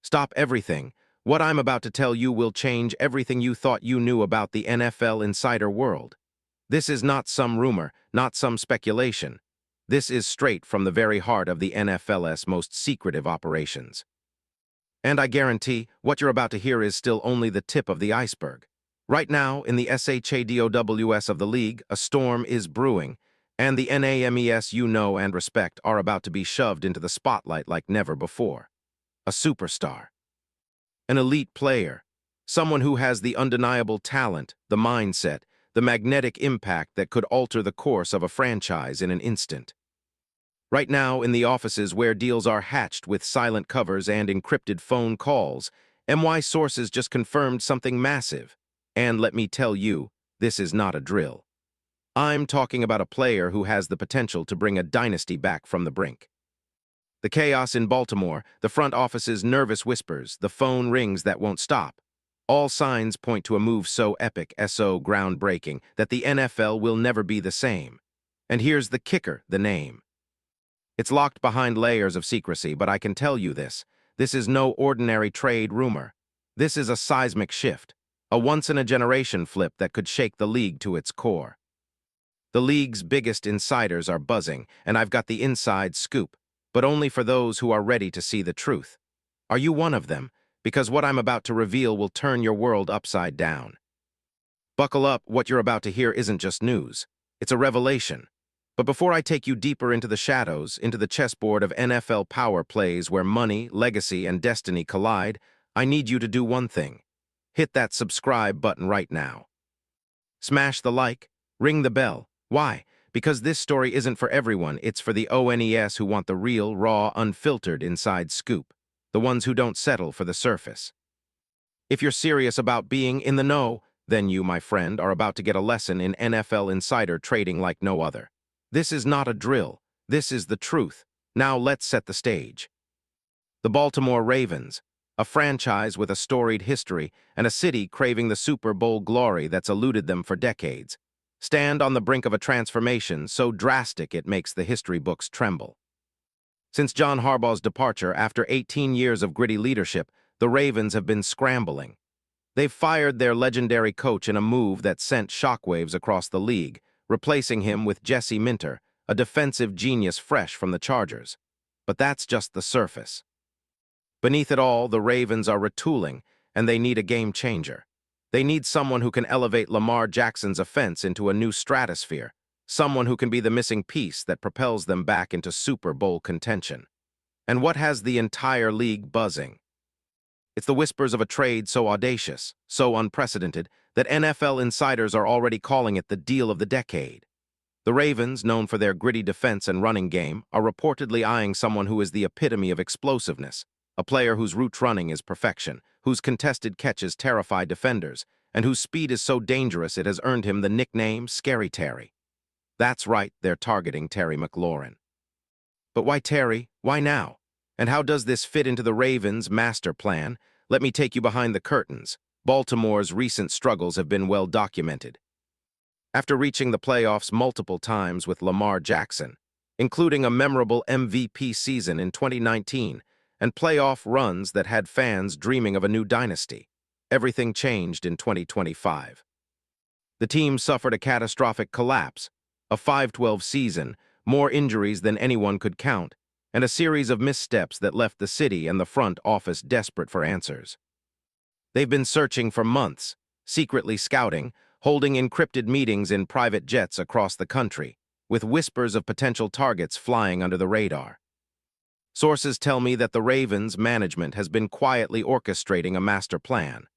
Stop everything. What I'm about to tell you will change everything you thought you knew about the NFL insider world. This is not some rumor, not some speculation. This is straight from the very heart of the NFL's most secretive operations. And I guarantee what you're about to hear is still only the tip of the iceberg. Right now, in the SHADOWS of the league, a storm is brewing, and the NAMES you know and respect are about to be shoved into the spotlight like never before. A superstar. An elite player. Someone who has the undeniable talent, the mindset, the magnetic impact that could alter the course of a franchise in an instant. Right now, in the offices where deals are hatched with silent covers and encrypted phone calls, MY sources just confirmed something massive. And let me tell you, this is not a drill. I'm talking about a player who has the potential to bring a dynasty back from the brink. The chaos in Baltimore, the front office's nervous whispers, the phone rings that won't stop. All signs point to a move so epic, so groundbreaking, that the NFL will never be the same. And here's the kicker, the name. It's locked behind layers of secrecy, but I can tell you this. This is no ordinary trade rumor. This is a seismic shift, a once-in-a-generation flip that could shake the league to its core. The league's biggest insiders are buzzing, and I've got the inside scoop, but only for those who are ready to see the truth. Are you one of them? Because what I'm about to reveal will turn your world upside down. Buckle up, what you're about to hear isn't just news. It's a revelation. But before I take you deeper into the shadows, into the chessboard of NFL power plays where money, legacy, and destiny collide, I need you to do one thing. Hit that subscribe button right now. Smash the like, ring the bell. Why? Because this story isn't for everyone, it's for the ONES who want the real, raw, unfiltered inside scoop. The ones who don't settle for the surface. If you're serious about being in the know, then you, my friend, are about to get a lesson in NFL insider trading like no other. This is not a drill. This is the truth. Now let's set the stage. The Baltimore Ravens, a franchise with a storied history and a city craving the Super Bowl glory that's eluded them for decades, stand on the brink of a transformation so drastic it makes the history books tremble. Since John Harbaugh's departure after 18 years of gritty leadership, the Ravens have been scrambling. They've fired their legendary coach in a move that sent shockwaves across the league, replacing him with Jesse Minter, a defensive genius fresh from the Chargers. But that's just the surface. Beneath it all, the Ravens are retooling, and they need a game changer. They need someone who can elevate Lamar Jackson's offense into a new stratosphere, someone who can be the missing piece that propels them back into Super Bowl contention. And what has the entire league buzzing? It's the whispers of a trade so audacious, so unprecedented, that NFL insiders are already calling it the deal of the decade. The Ravens, known for their gritty defense and running game, are reportedly eyeing someone who is the epitome of explosiveness, a player whose route running is perfection, whose contested catches terrify defenders, and whose speed is so dangerous it has earned him the nickname Scary Terry. That's right, they're targeting Terry McLaurin. But why Terry? Why now? And how does this fit into the Ravens' master plan? Let me take you behind the curtains. Baltimore's recent struggles have been well documented. After reaching the playoffs multiple times with Lamar Jackson, including a memorable MVP season in 2019 and playoff runs that had fans dreaming of a new dynasty, everything changed in 2025. The team suffered a catastrophic collapse, a 5-12 season, more injuries than anyone could count, and a series of missteps that left the city and the front office desperate for answers. They've been searching for months, secretly scouting, holding encrypted meetings in private jets across the country, with whispers of potential targets flying under the radar. Sources tell me that the Ravens' management has been quietly orchestrating a master plan,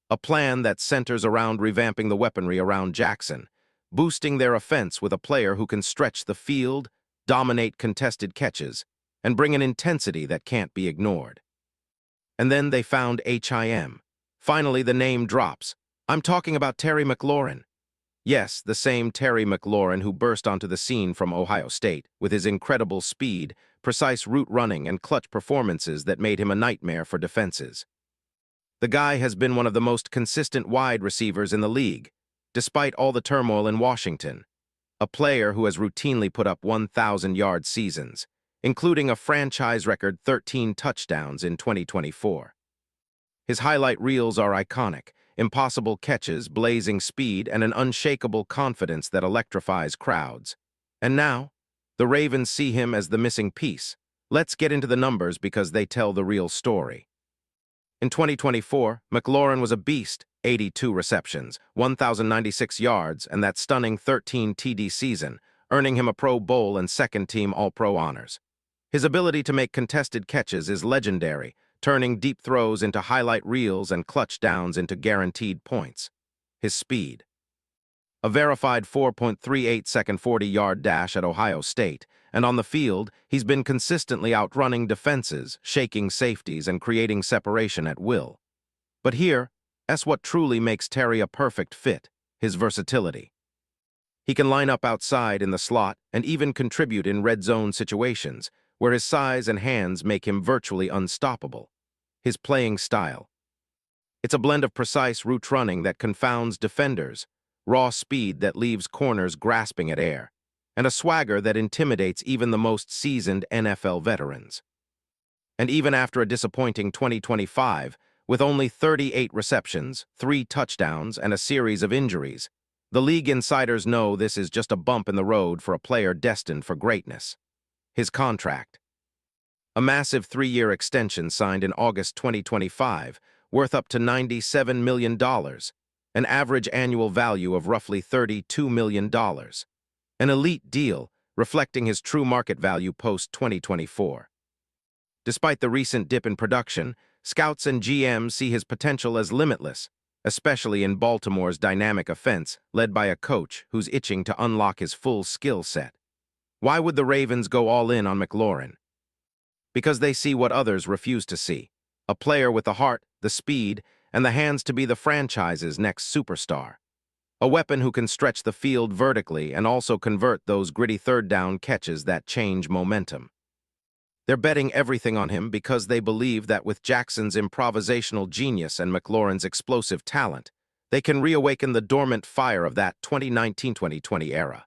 a plan that centers around revamping the weaponry around Jackson, boosting their offense with a player who can stretch the field, dominate contested catches, and bring an intensity that can't be ignored. And then they found HIM. Finally, the name drops. I'm talking about Terry McLaurin. Yes, the same Terry McLaurin who burst onto the scene from Ohio State with his incredible speed, precise route running, and clutch performances that made him a nightmare for defenses. The guy has been one of the most consistent wide receivers in the league, despite all the turmoil in Washington. A player who has routinely put up 1,000-yard seasons, including a franchise record 13 touchdowns in 2024. His highlight reels are iconic, impossible catches, blazing speed, and an unshakable confidence that electrifies crowds. And now, the Ravens see him as the missing piece. Let's get into the numbers because they tell the real story. In 2024, McLaurin was a beast, 82 receptions, 1,096 yards, and that stunning 13 TD season, earning him a Pro Bowl and second-team All-Pro honors. His ability to make contested catches is legendary, turning deep throws into highlight reels and clutch downs into guaranteed points. His speed. A verified 4.38-second 40-yard dash at Ohio State, and on the field, he's been consistently outrunning defenses, shaking safeties, and creating separation at will. But that's what truly makes Terry a perfect fit, his versatility. He can line up outside in the slot and even contribute in red zone situations, where his size and hands make him virtually unstoppable. His playing style. It's a blend of precise route running that confounds defenders, raw speed that leaves corners grasping at air, and a swagger that intimidates even the most seasoned NFL veterans. And even after a disappointing 2025, with only 38 receptions, 3 touchdowns, and a series of injuries, the league insiders know this is just a bump in the road for a player destined for greatness. His contract. A massive 3-year extension signed in August 2025, worth up to $97 million, an average annual value of roughly $32 million. An elite deal, reflecting his true market value post-2024. Despite the recent dip in production, scouts and GMs see his potential as limitless, especially in Baltimore's dynamic offense, led by a coach who's itching to unlock his full skill set. Why would the Ravens go all in on McLaurin? Because they see what others refuse to see. A player with the heart, the speed, and the hands to be the franchise's next superstar. A weapon who can stretch the field vertically and also convert those gritty third-down catches that change momentum. They're betting everything on him because they believe that with Jackson's improvisational genius and McLaurin's explosive talent, they can reawaken the dormant fire of that 2019-2020 era.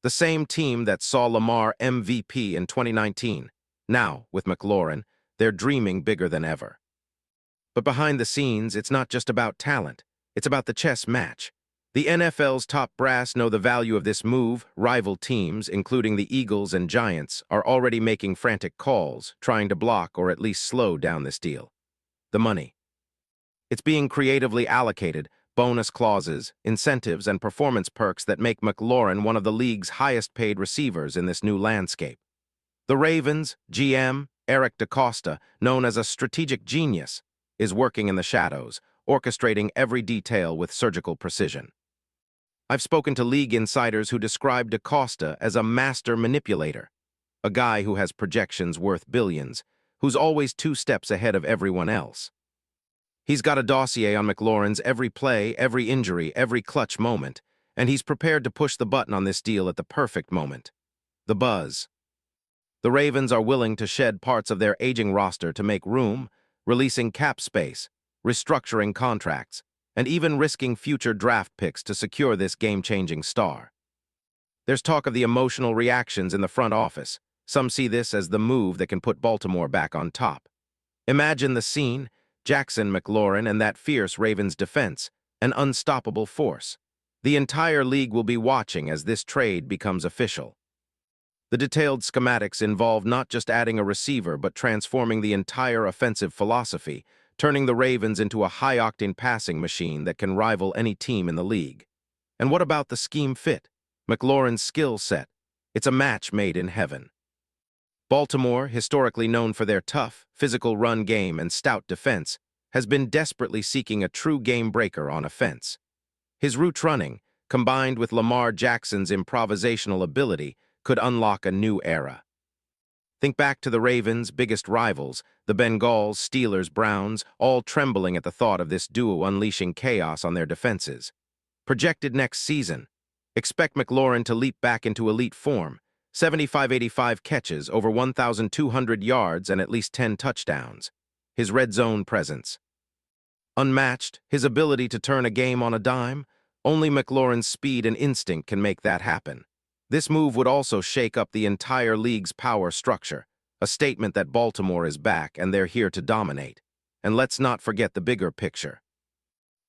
The same team that saw Lamar MVP in 2019. Now, with McLaurin, they're dreaming bigger than ever. But behind the scenes, it's not just about talent. It's about the chess match. The NFL's top brass know the value of this move. Rival teams, including the Eagles and Giants, are already making frantic calls, trying to block or at least slow down this deal. The money. It's being creatively allocated, bonus clauses, incentives, and performance perks that make McLaurin one of the league's highest-paid receivers in this new landscape. The Ravens, GM, Eric DeCosta, known as a strategic genius, is working in the shadows, orchestrating every detail with surgical precision. I've spoken to league insiders who describe DeCosta as a master manipulator, a guy who has projections worth billions, who's always 2 steps ahead of everyone else. He's got a dossier on McLaurin's every play, every injury, every clutch moment, and he's prepared to push the button on this deal at the perfect moment. The buzz. The Ravens are willing to shed parts of their aging roster to make room, releasing cap space, restructuring contracts, and even risking future draft picks to secure this game-changing star. There's talk of the emotional reactions in the front office. Some see this as the move that can put Baltimore back on top. Imagine the scene, Jackson, McLaurin, and that fierce Ravens defense, an unstoppable force. The entire league will be watching as this trade becomes official. The detailed schematics involve not just adding a receiver but transforming the entire offensive philosophy, turning the Ravens into a high-octane passing machine that can rival any team in the league. And what about the scheme fit? McLaurin's skill set. It's a match made in heaven. Baltimore, historically known for their tough, physical run game and stout defense, has been desperately seeking a true game-breaker on offense. His route running, combined with Lamar Jackson's improvisational ability, could unlock a new era. Think back to the Ravens' biggest rivals, the Bengals, Steelers, Browns, all trembling at the thought of this duo unleashing chaos on their defenses. Projected next season, expect McLaurin to leap back into elite form, 75-85 catches, over 1,200 yards, and at least 10 touchdowns. His red zone presence. Unmatched, his ability to turn a game on a dime, only McLaurin's speed and instinct can make that happen. This move would also shake up the entire league's power structure, a statement that Baltimore is back and they're here to dominate. And let's not forget the bigger picture.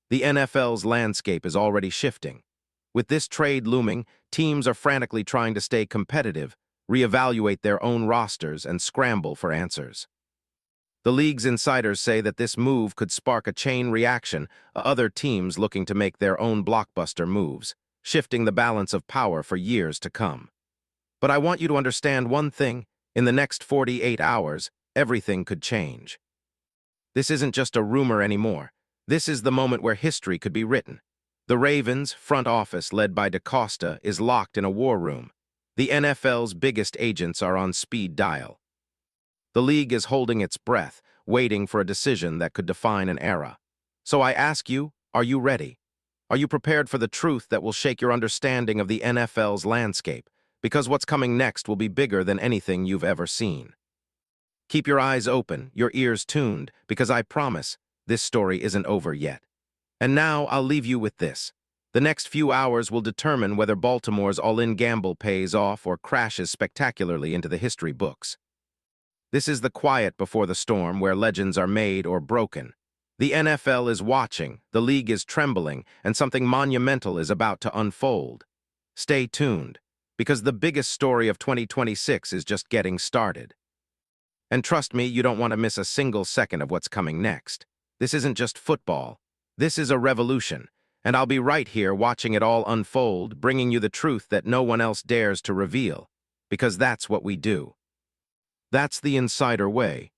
The NFL's landscape is already shifting. With this trade looming, teams are frantically trying to stay competitive, reevaluate their own rosters, and scramble for answers. The league's insiders say that this move could spark a chain reaction, other teams looking to make their own blockbuster moves, shifting the balance of power for years to come. But I want you to understand one thing: in the next 48 hours, everything could change. This isn't just a rumor anymore. This is the moment where history could be written. The Ravens front office, led by DaCosta, is locked in a war room. The NFL's biggest agents are on speed dial. The league is holding its breath, waiting for a decision that could define an era. So I ask you, are you ready? Are you prepared for the truth that will shake your understanding of the NFL's landscape? Because what's coming next will be bigger than anything you've ever seen. Keep your eyes open, your ears tuned, because I promise this story isn't over yet. And now I'll leave you with this. The next few hours will determine whether Baltimore's all-in gamble pays off or crashes spectacularly into the history books. This is the quiet before the storm, where legends are made or broken. The NFL is watching, the league is trembling, and something monumental is about to unfold. Stay tuned, because the biggest story of 2026 is just getting started. And trust me, you don't want to miss a single second of what's coming next. This isn't just football. This is a revolution, and I'll be right here watching it all unfold, bringing you the truth that no one else dares to reveal, because that's what we do. That's the insider way.